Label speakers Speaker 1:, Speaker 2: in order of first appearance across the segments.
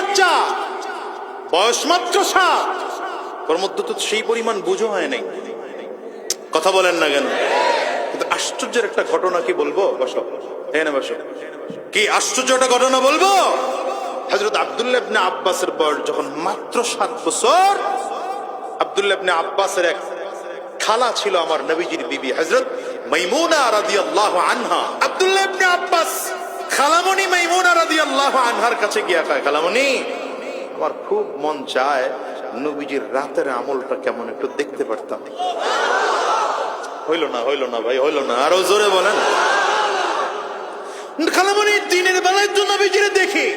Speaker 1: বাচ্চা, বয়স মাত্র 7, ওর মধ্যে তো সেই পরিমাণ বুঝো হয় নাই। কথা বলেন না কেন? কিন্তু আশ্চর্যের একটা ঘটনা কি বলবো, বসো এখানে বসো, কি আশ্চর্য একটা ঘটনা বলবো। হযরত আব্দুল্লাহ ইবনে আব্বাসের বয়স যখন মাত্র 7 বছর, আব্দুল্লাহ ইবনে আব্বাসের এক খালা ছিল আমার নবীজির বিবি হযরত মাইমুনা রাদিয়াল্লাহু আনহা। আব্দুল্লাহ ইবনে আব্বাস খালামণি মাইমুনা রাদিয়াল্লাহু আনহার কাছে গিয়া কয়, খালামণি, আমার খুব মন চায় নবীজির রাতের আমলটা কেমন একটু দেখতে পারতাম। হইল না ভাই, হইল না, আরো জোরে বলেন। খালামণি দিনের বেলায় তো নবীজিরে দেখি,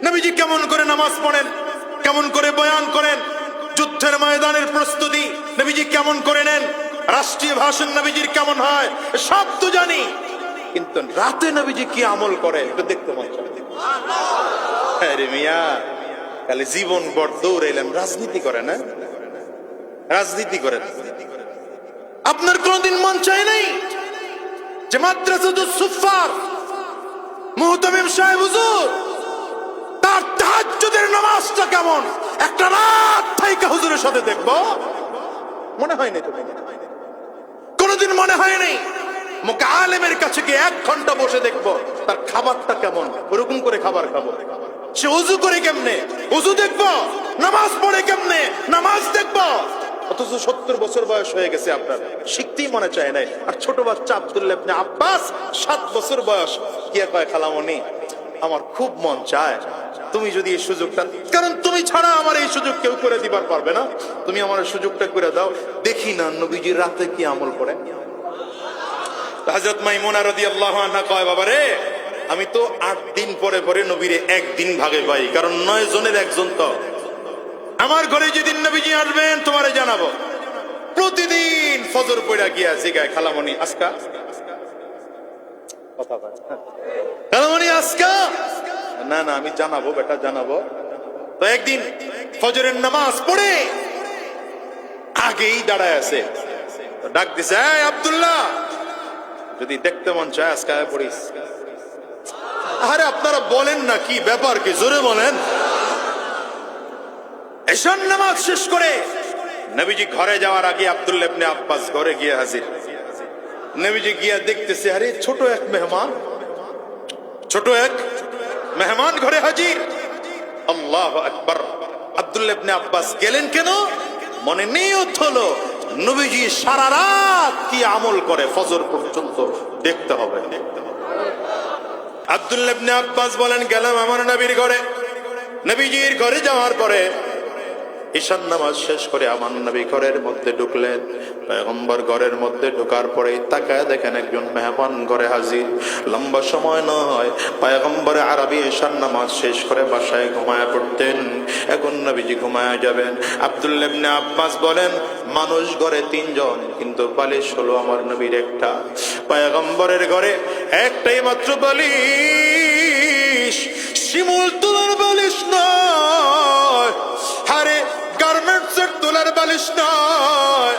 Speaker 1: নবীজি কেমন করে নামাজ পড়েন, কেমন করে বয়ান করেন, যুদ্ধের ময়দানের প্রস্তুতি নবীজি কেমন করে নেন, রাষ্ট্রীয় ভাষণ নবীজির কেমন হয়, সব তো জানি, কিন্তু রাতে নবীজি কি আমল করে একটু দেখতে মন চায়। আরে মিয়া, তাহলে জীবন বড় দৌড়াইলাম, রাজনীতি করে না, রাজনীতি করেন। আপনার কোনদিন মন চায় নাই যে মাদ্রাসাতুস সুফফার মুহতামিম সাহেব হুজুর তার তাহাজ্জুদের নামাজটা কেমন একটা রাত থাইকা হুজুরের সাথে দেখবো? মনে হয় নাই তো, কোনদিন মনে হয় নাই মুকে আলেমের কাছে গিয়ে 1 ঘন্টা বসে দেখবো তার খাবারটা কেমন, ওরকম করে খাবার খাবো। সে ওযু করে কেমনে, ওযু দেখবো, নামাজ পড়ে কেমনে, নামাজ দেখবো। অথচ 70 বছর বয়স হয়ে গেছে, আপনার শিখতেই মনে চায় নাই। আর ছোট বাচ্চা আব্দুল্লাহ ইবনে আব্বাস 7 বছর বয়স, গিয়া কয়, খালামণি, আমার খুব মন চায় তুমি যদি এই সুযোগটা, কারণ তুমি ছাড়া আমার এই সুযোগ কেউ করে দিবার পারবে না, তুমি আমার সুযোগটা করে দাও, দেখি না নবীজি রাতে কি আমল করে। হযরত মাইমুনা রাদিয়াল্লাহু আনহা কয়, বাবা রে, আমি তো 8 দিন পরে পরে নবীরে 1 দিন ভাগে পাই, কারণ 9 জনের একজন তো আমার ঘরে যেদিন নবীজি আসবেন তোমারে জানাবো। প্রতিদিন ফজর পড়া গিয়া জিগায়, খালামণি আজকা কথা বল, খালামণি আজকা, না না আমি জানাবো বেটা, জানাবো। তো একদিন ফজরের নামাজ পড়ে আগেই দাঁড়ায় আছে, ডাক দিছে, এই আব্দুল্লাহ, যদি দেখতে মন চায় আজকে আয় পড়িস। আরে আপনারা বলেন না, কি ব্যাপার, কি জোরে বলেন। এশার নামাজ শেষ করে নবীজি ঘরে যাওয়ার আগে আব্দুল্লাহ ইবনে আব্বাস ঘরে গিয়ে হাজির। নবীজি গিয়া দেখতেছে, আরে ছোট এক মেহমান ঘরে হাজির। আল্লাহু আকবার। আব্দুল্লাহ ইবনে আব্বাস গেলেন কেন? মনে নিয়ত হলো নবীজি সারা রাত কি আমল করে ফজর পর্যন্ত দেখতে হবে। আব্দুল্লাহ ইবনে আব্বাস বলেন, গেলাম আমার নবীর ঘরে। নবীজির ঘরে যাওয়ার পরে ঈশান নামাজ শেষ করে আমার নবী ঘরের মধ্যে ঢুকলেন। পয়গম্বর ঘরের মধ্যে ঢোকার পরে তাকায় দেখেন একজন মেহমান ঘরে হাজির। লম্বা সময় নয়, পয়গম্বরে আরবি ঈশান নামাজ শেষ করে বাসায় ঘুমায় পড়তেন, এখন নবীজি ঘুমায় যাবেন। আব্দুল্লাহ ইবনে আব্বাস বলেন, মানুষ ঘরে 3 জন, কিন্তু বালিশ হলো আমার নবীর একটা। পয়গম্বরের ঘরে একটাই মাত্র বালিশ, শিমুল তুলার বালিশ নয়, আরে গার্মেন্টসের তুলার বালিশ নয়,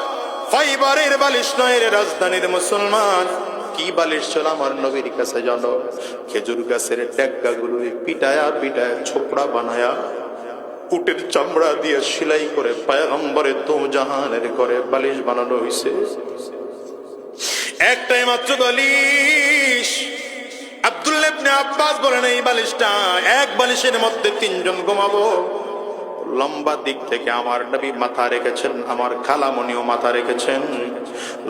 Speaker 1: ফাইবারের বালিশ নয় রে রাজধানীর মুসলমান। কি বালিশ ছিল আমার নবীর কাছে জানো? খেজুর গাছের ডেগা গুলো পিটায়া পিটায়া ছোপড়া বানায়া উটের চামড়া দিয়ে সেলাই করে পয়গম্বরের দো জাহানের ঘরে বালিশ বানানো হয়েছে। একটাই মাত্র বালিশ। আব্দুল্লাহ ইবনে আব্বাস বলেন, এই বালিশটা, এক বালিশের মধ্যে 3 জন ঘুমাবো। লম্বা দিক থেকে আমার নবী মাথা রেখেছেন, আমার খালামণিও মাথা রেখেছেন।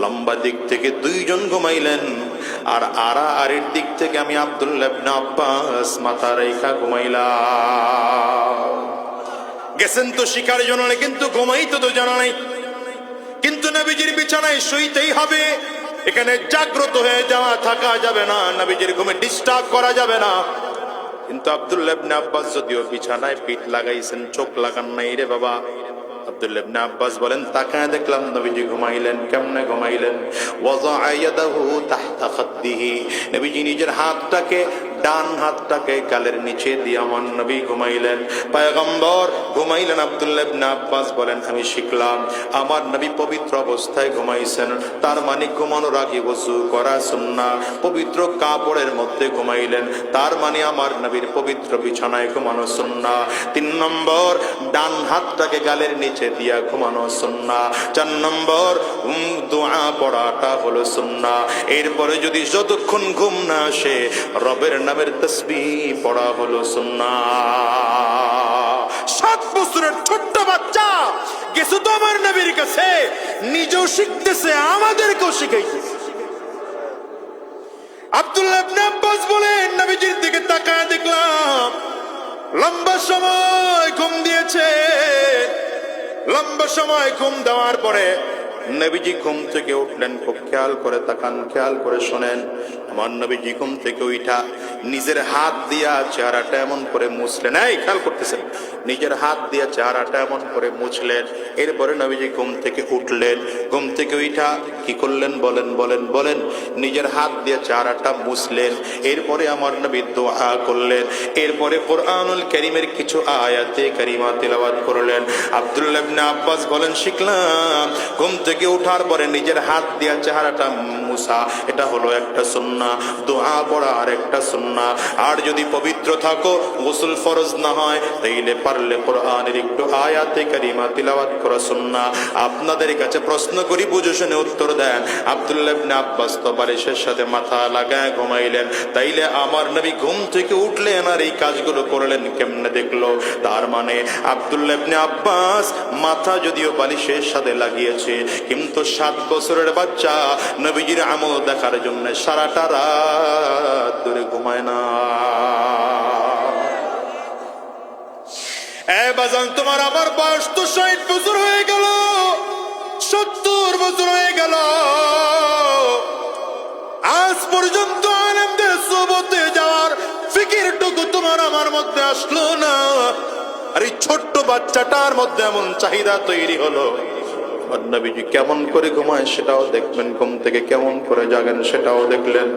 Speaker 1: লম্বা দিক থেকে 2 জন ঘুমাইলেন, আর আড়াআড়ির দিক থেকে আমি আব্দুল্লাহ ইবনে আব্বাস মাথা রেখা ঘুমাইলাম। গেছেন তো শিকার জন্য, কিন্তু ঘুমাইতে তো জানা নাই। কিন্তু নবীজির বিছানায় শুইতেই হবে, এখানে জাগ্রত হয়ে যাওয়া থাকা যাবে না, নবীজির ঘুমে ডিস্টার্ব করা যাবে না। কিন্তু আব্দুল্লাহ ইবনে আব্বাস যদিও বিছানায় পিঠ লাগাইছেন, চোখ লাগান নাই রে বাবা। আব্দুল্লাহ ইবনে আব্বাস বলেন, তাকায় দেখলাম নবীজি ঘুমাইলেন। কেমনে ঘুমাইলেন? ওয়াযা ইয়াদাহু তাহতা খাদ্দিহি, নবীজি নিজের হাতটাকে ডান হাতটাকে গালের নিচে দিয়ে আমার নবী ঘুমাইলেন। পয়গম্বর ঘুমাইলেন। আব্দুল্লাহ ইবনে আব্বাস বলেন আমি শিখলাম আমার নবী পবিত্র অবস্থায় ঘুমাইছেন, তার মানে ঘুমানোর আগে ওযু করা সুন্নাহ। পবিত্র কাপড়ের মধ্যে ঘুমাইলেন, তার মানে আমার নবীর পবিত্র বিছানায় ঘুমানো সুন্নাহ। 3 নম্বর, ডান হাতটাকে গালের নিচে দিয়া ঘুমানো সুন্নাহ। 4 নম্বর, দোয়া পড়াটা হলো সুন্নাহ। এরপরে যদি যতক্ষণ ঘুম না আসে রবের নামের তাসবিহ পড়া হলো সুন্নাহ। 7 বছরের ছোট্ট বাচ্চা গেছে তো আমার নবীর কাছে, নিজেও শিখতেছে আমাদেরকেও শিখাইতেছে। আব্দুল্লাহ ইবনে আব্বাস বলেন নবীজির দিকে তাকায় দেখলাম লম্বা সময় ঘুম দিয়েছে। লম্বা সময় ঘুম দেওয়ার পরে নবীজি ঘুম থেকে উঠলেন। খুব খেয়াল করে তাকান, খেয়াল করে শোনেন। আমার নবীজি ঘুম থেকে উঠা নিজের হাত দিয়া চেহারাটা এমন করে মুছলেন। এই খেয়াল করতেছেন, নিজের হাত দিয়া চেহারাটা এমন করে মুছলেন। এরপরে নবীজি ঘুম থেকে উঠলেন। ঘুম থেকে উঠা কি করলেন বলেন বলেন বলেন? নিজের হাত দিয়ে চেহারাটা মুছলেন। এরপরে আমার নবী দোয়া করলেন। এরপরে কোরআনুল কারীমের কিছু আয়াতে কারিমা তেলাওয়াত করলেন। আব্দুল্লাহ ইবনে আব্বাস বলেন শিখলাম ঘুম থেকে ওঠার পরে নিজের হাত দিয়ে চেহারাটা মুছা, এটা হলো একটা সুন্নাহ। দোয়া পড়া আর একটা সুন্নাহ। আর যদি পবিত্র থাকো, গোসল ফরজ না হয়, তাইলে পারলে কোরআনের একটু আয়াতে কারিমা তিলাওয়াত করা সুন্নাহ। আপনাদের কাছে প্রশ্ন করি, বুঝে শুনে উত্তর দেন। আব্দুল্লাহ ইবনে আব্বাস তো বালিশের সাথে মাথা লাগায় ঘুমাইলেন, তাইলে আমার নবী ঘুম থেকে উঠলেন আর এই কাজগুলো করলেন কেমনে দেখলো? তার মানে আব্দুল্লাহ ইবনে আব্বাস মাথা যদিও বালিশের সাথে লাগিয়েছে, কিন্তু 7 বছরের বাচ্চা নবীজির আমল দেখার জন্য সারাটা রাত ধরে ঘুমায় না। বাজান, তোমার আমার বয়স তো 60 বছর হয়ে গেল, 70 বছর হয়ে গেল, আজ পর্যন্ত আলেমদের সোহবতে যাওয়ার ফিকিরটুকু তোমার আমার মধ্যে আসলো না। আর এই ছোট্ট বাচ্চাটার মধ্যে এমন চাহিদা তৈরি হলো। নবীজি কেমন করে ঘুমায় সেটাও দেখবেন, ঘুম থেকে কেমন করে জাগেন সেটাও দেখলেন।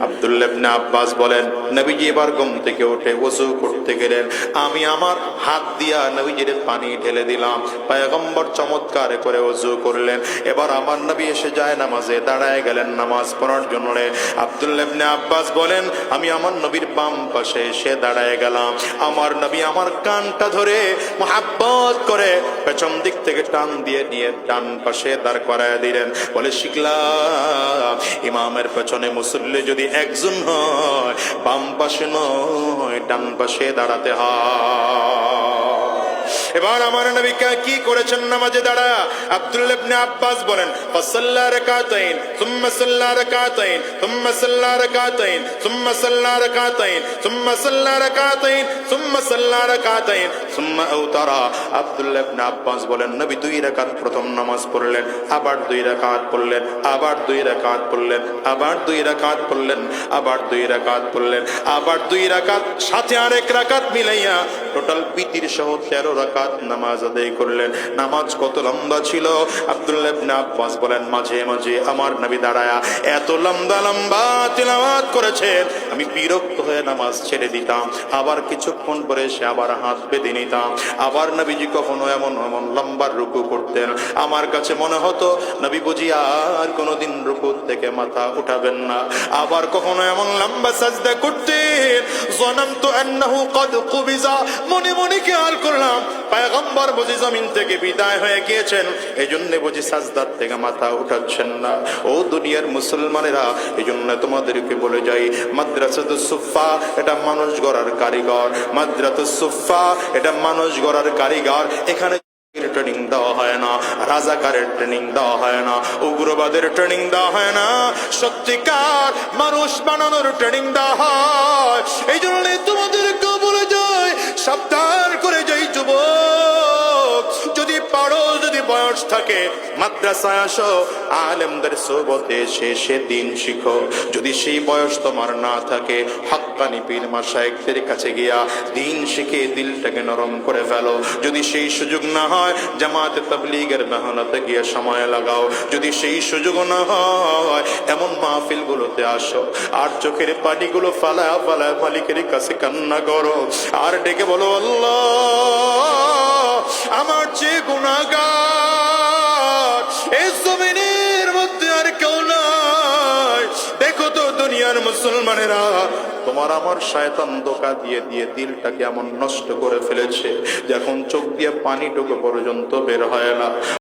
Speaker 1: আব্দুল্লাহ ইবনে আব্বাস বলেন নবীজি এবার ঘুম থেকে উঠে ওযু করতে গেলেন। আমি আমার হাত দিয়া নবীজির পানি ঢেলে দিলাম। পয়গম্বর চমৎকার করে ওযু করলেন। এবার আমার নবী এসে যায় নামাজে দাঁড়ায় গেলেন নামাজ পড়ার জন্য। আব্দুল্লাহ ইবনে আব্বাস বলেন আমি আমার নবীর বাম পাশে এসে দাঁড়ায় গেলাম। আমার নবী আমার কানটা ধরে মুহাব্বত করে পেছন দিক থেকে টান দিয়ে নিয়ে ডান পাশে দাঁড় করায় দিলেন। বলে শিখলাম ইমামের পেছনে মুসল্লি যদি একজন হয়, বাম পাশে নয় ডান পাশে দাঁড়াতে হয়। এবার আমার নবী কি করেছেন নামাজে দাঁড়া? আব্দুল্লাহ ইবনে আব্বাস বলেন ফাসাল্লা রাকাতাইন সুম্মা সাল্লা রাকাতাইন সুম্মা সাল্লা রাকাতাইন সুম্মা সাল্লা রাকাতাইন সুম্মা সাল্লা রাকাতাইন সুম্মা সাল্লা রাকাতাইন সুম্মা আওতারা। আব্দুল্লাহ ইবনে আব্বাস বলেন নবী 2 রাকাত প্রথম নামাজ পড়লেন, আবার 2 রাকাত পড়লেন, আবার 2 রাকাত পড়লেন, আবার 2 রাকাত পড়লেন, আবার 2 রাকাত পড়লেন, আবার 2 রাকাত, সাথে আরেক রাকাত মিলাইয়া টোটাল বিতির সহ 13 রাকাত নামাজ আদায় করলেন। নামাজ কত লম্বা ছিল? আব্দুল্লাহ ইবনে আব্বাস বলেন মাঝে মাঝে আমার নবী দাঁড়ায়া এত লম্বা লম্বা তিলাওয়াত করেছেন আমি বিরক্ত হয়ে নামাজ ছেড়ে দিতাম। আবার কিছুক্ষণ পরে সে আবার হাত বেঁধে নিতাম। আবার নবীজি কখনো এমন এমন লম্বা রুকু করতেন, আমার কাছে মনে হতো নবী বুঝি আর কোনোদিন রুকু থেকে মাথা উঠাবেন না। আবার কখনো এমন লম্বা সাজদা করতেন জানামতু আন্নাহু ক্বাদ কুবিজা, মনে মনে খেয়াল করলাম পয়গম্বর বুঝি জমিন থেকে বিদায় হয়ে গিয়েছেন, এজন্য বুঝি সাজদার থেকে মাথা উঠাচ্ছেন না। ও দুনিয়ার মুসলমানেরা, এজন্য তোমাদেরকে বলে যাই মাদ্রাসাতুস সুফা এটা মানুষ গড়ার কারিগর। মাদ্রাসাতুস সুফা এটা মানুষ গড়ার কারিগর। এখানে ট্রেনিং দেওয়া হয় না, রাজাকারের ট্রেনিং দেওয়া হয় না, উগ্রবাদের ট্রেনিং দেওয়া হয় না, সত্যিকার মানুষ বানানোর ট্রেনিং দেওয়া হয়। এই জন্য তোমাদেরকে বলে যায় সাবধান করে যাই যুবক, যদি পারো যদি বয়স থাকে মাদ্রাসায় আসো, আলেমদের সোহবতে এসে দিন শিখো। যদি সেই বয়স তোমার না থাকে, হাক্কানি পীর মাশায়েখদের কাছে গিয়া দিন শিখে দিলটাকে নরম করে ফেলো। যদি সেই সুযোগ না হয়, জামাতে তাবলীগের মেহনতে গিয়ে সময় লাগাও। যদি সেই সুযোগ না হয়, এমন মাহফিলগুলোতে আসো আর চোখের পানিগুলো ফালায়া ফালায়া মালিকের কাছে কান্না করো আর ডেকে বলো, আল্লাহ আমার চেয়ে গুনাহগার এই জমিনের মধ্যে আর কেউ নাই। দেখো তো দুনিয়ার মুসলমানেরা, তোমার আমার শয়তান ধোঁকা দিয়ে দিয়ে দিলটাকে এমন নষ্ট করে ফেলেছে যে এখন চোখ দিয়ে পানিটুকু পর্যন্ত বের হয় না।